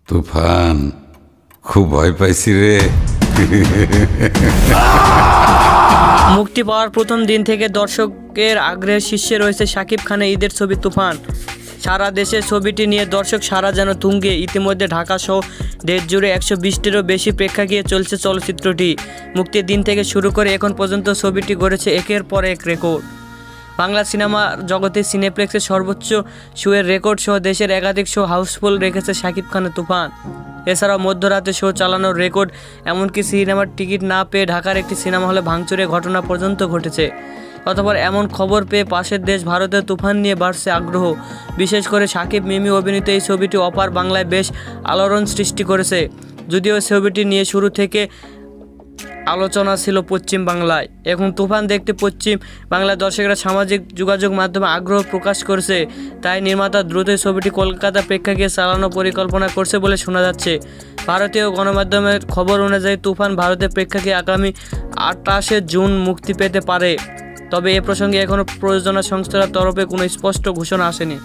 তুফান, খুব ভয় পাইছি রে। মুক্তি পাওয়ার প্রথম দিন থেকে দর্শকের আগ্রহের শীর্ষে রয়েছে শাকিব খানের ঈদের ছবি তুফান। সারা দেশে ছবিটি নিয়ে দর্শক সারা যেন তুঙ্গে। ইতিমধ্যে ঢাকা সহ দেশ জুড়ে 120টিরও বেশি প্রেক্ষাগৃহে চলছে চলচ্চিত্রটি। মুক্তির দিন থেকে শুরু করে এখন পর্যন্ত ছবিটি গড়েছে একের পর এক রেকর্ড। বাংলা সিনেমা জগতে সিনেপ্লেক্সের সর্বোচ্চ শোয়ের রেকর্ড সহ দেশের একাধিক শো হাউসফুল রেখেছে শাকিব খানের তুফান। এছাড়াও মধ্যরাতে শো চালানোর রেকর্ড, এমনকি সিনেমার টিকিট না পেয়ে ঢাকার একটি সিনেমা হলে ভাঙচুরের ঘটনা পর্যন্ত ঘটেছে। অতঃপর এমন খবর পেয়ে পাশের দেশ ভারতের তুফান নিয়ে বাড়ছে আগ্রহ। বিশেষ করে শাকিব মিমি অভিনীত এই ছবিটি অপার বাংলায় বেশ আলোড়ন সৃষ্টি করেছে। যদিও ছবিটি নিয়ে শুরু থেকে আলোচনা ছিল পশ্চিম বাংলায়, এখন তুফান দেখতে পশ্চিম বাংলার দর্শকরা সামাজিক যোগাযোগ মাধ্যমে আগ্রহ প্রকাশ করেছে। তাই নির্মাতা দ্রুতই ছবিটি কলকাতা প্রেক্ষাগৃহে চালানোর পরিকল্পনা করছে বলে শোনা যাচ্ছে। ভারতীয় গণমাধ্যমের খবর অনুযায়ী তুফান ভারতের প্রেক্ষাগৃহে আগামী 28 জুন মুক্তি পেতে পারে। তবে এ প্রসঙ্গে এখনও প্রযোজনা সংস্থার তরফে কোনো স্পষ্ট ঘোষণা আসেনি।